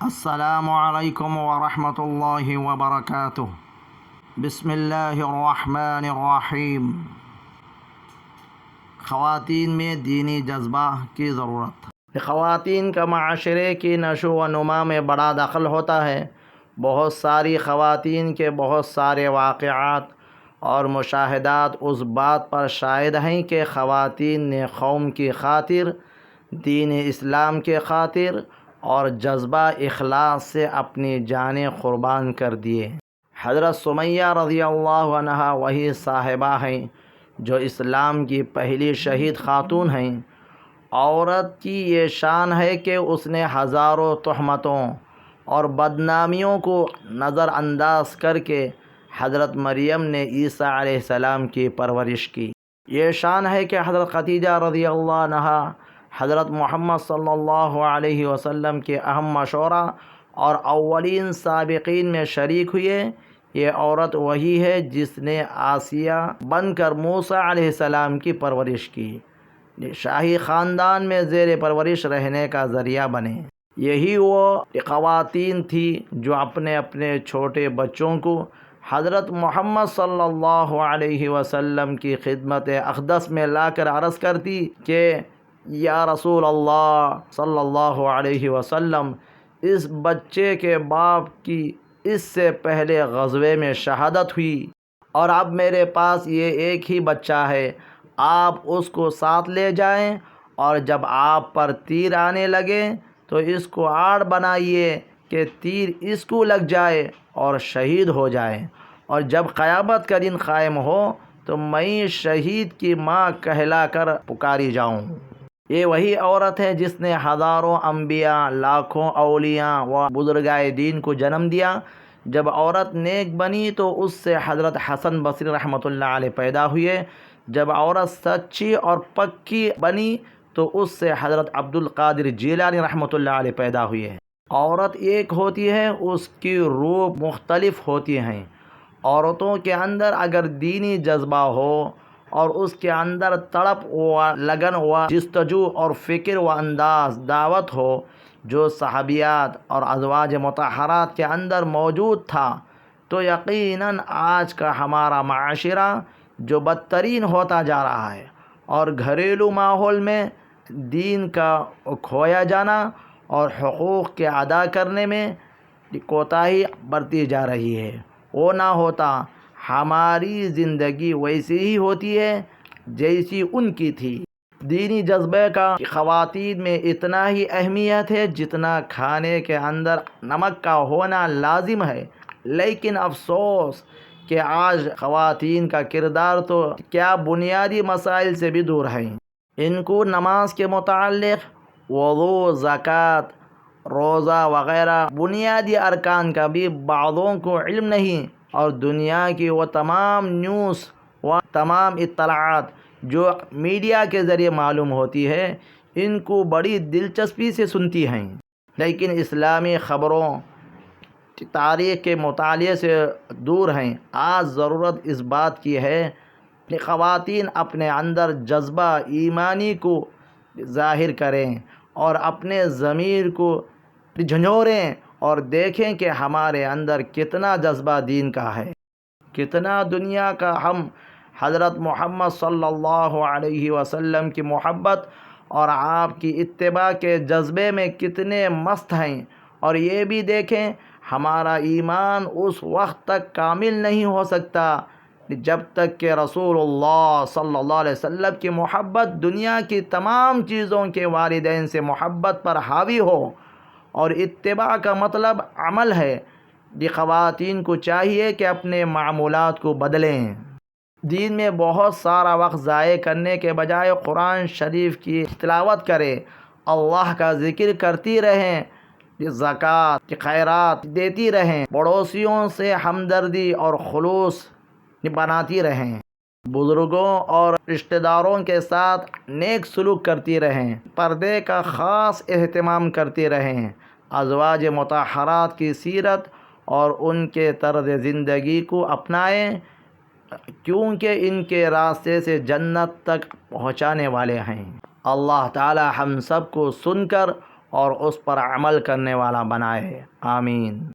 السلام علیکم ورحمۃ اللہ وبرکاتہ۔ بسم اللہ الرحمن الرحیم۔ خواتین میں دینی جذبہ کی ضرورت۔ خواتین کا معاشرے کی نشو و نما میں بڑا دخل ہوتا ہے۔ بہت ساری خواتین کے بہت سارے واقعات اور مشاہدات اس بات پر شاہد ہیں کہ خواتین نے قوم کی خاطر، دین اسلام کے خاطر اور جذبہ اخلاص سے اپنی جانیں قربان کر دیے۔ حضرت سمیہ رضی اللہ عنہا وہی صاحبہ ہیں جو اسلام کی پہلی شہید خاتون ہیں۔ عورت کی یہ شان ہے کہ اس نے ہزاروں تہمتوں اور بدنامیوں کو نظر انداز کر کے حضرت مریم نے عیسیٰ علیہ السلام کی پرورش کی۔ یہ شان ہے کہ حضرت خدیجہ رضی اللہ عنہا حضرت محمد صلی اللہ علیہ وسلم کے اہم مشورہ اور اولین سابقین میں شریک ہوئے۔ یہ عورت وہی ہے جس نے آسیہ بن کر موسیٰ علیہ السلام کی پرورش کی، شاہی خاندان میں زیر پرورش رہنے کا ذریعہ بنے۔ یہی وہ خواتین تھی جو اپنے اپنے چھوٹے بچوں کو حضرت محمد صلی اللہ علیہ وسلم کی خدمت اقدس میں لا کر عرض کرتی کہ یا رسول اللہ صلی اللہ علیہ وسلم، اس بچے کے باپ کی اس سے پہلے غزوے میں شہادت ہوئی اور اب میرے پاس یہ ایک ہی بچہ ہے، آپ اس کو ساتھ لے جائیں اور جب آپ پر تیر آنے لگے تو اس کو آڑ بنائیے کہ تیر اس کو لگ جائے اور شہید ہو جائے، اور جب قیامت کا دن قائم ہو تو میں شہید کی ماں کہلا کر پکاری جاؤں۔ یہ وہی عورت ہے جس نے ہزاروں انبیاء، لاکھوں اولیاء و بزرگائے دین کو جنم دیا۔ جب عورت نیک بنی تو اس سے حضرت حسن بصری رحمۃ اللہ علیہ پیدا ہوئے۔ جب عورت سچی اور پکی بنی تو اس سے حضرت عبد القادر جیلانی رحمۃ اللہ علیہ پیدا ہوئے۔ عورت ایک ہوتی ہے، اس کی روح مختلف ہوتی ہیں۔ عورتوں کے اندر اگر دینی جذبہ ہو اور اس کے اندر تڑپ و لگن و جستجو اور فکر و انداز دعوت ہو جو صحابیات اور ازواج مطہرات کے اندر موجود تھا، تو یقیناً آج کا ہمارا معاشرہ جو بدترین ہوتا جا رہا ہے اور گھریلو ماحول میں دین کا کھویا جانا اور حقوق کے ادا کرنے میں کوتاہی برتی جا رہی ہے، وہ نہ ہوتا ہماری زندگی ویسی ہی ہوتی ہے جیسی ان کی تھی۔ دینی جذبے کا خواتین میں اتنا ہی اہمیت ہے جتنا کھانے کے اندر نمک کا ہونا لازم ہے، لیکن افسوس کہ آج خواتین کا کردار تو کیا بنیادی مسائل سے بھی دور ہے۔ ان کو نماز کے متعلق وضو، زکوٰۃ، روزہ وغیرہ بنیادی ارکان کا بھی بعضوں کو علم نہیں، اور دنیا کی وہ تمام نیوز و تمام اطلاعات جو میڈیا کے ذریعے معلوم ہوتی ہے ان کو بڑی دلچسپی سے سنتی ہیں، لیکن اسلامی خبروں، تاریخ کے مطالعے سے دور ہیں۔ آج ضرورت اس بات کی ہے کہ خواتین اپنے اندر جذبہ ایمانی کو ظاہر کریں اور اپنے ضمیر کو جھنجھوڑیں اور دیکھیں کہ ہمارے اندر کتنا جذبہ دین کا ہے، کتنا دنیا کا ہم حضرت محمد صلی اللہ علیہ وسلم کی محبت اور آپ کی اتباع کے جذبے میں کتنے مست ہیں، اور یہ بھی دیکھیں ہمارا ایمان اس وقت تک کامل نہیں ہو سکتا جب تک کہ رسول اللہ صلی اللہ علیہ وسلم کی محبت دنیا کی تمام چیزوں کے والدین سے محبت پر حاوی ہو، اور اتباع کا مطلب عمل ہے۔ یہ خواتین کو چاہیے کہ اپنے معمولات کو بدلیں، دین میں بہت سارا وقت ضائع کرنے کے بجائے قرآن شریف کی تلاوت کریں، اللہ کا ذکر کرتی رہیں، زکوٰۃ خیرات دیتی رہیں، پڑوسیوں سے ہمدردی اور خلوص بناتی رہیں، بزرگوں اور رشتہ داروں کے ساتھ نیک سلوک کرتی رہیں، پردے کا خاص اہتمام کرتی رہیں، ازواج مطہرات کی سیرت اور ان کے طرز زندگی کو اپنائیں، کیونکہ ان کے راستے سے جنت تک پہنچانے والے ہیں۔ اللہ تعالی ہم سب کو سن کر اور اس پر عمل کرنے والا بنائے، آمین۔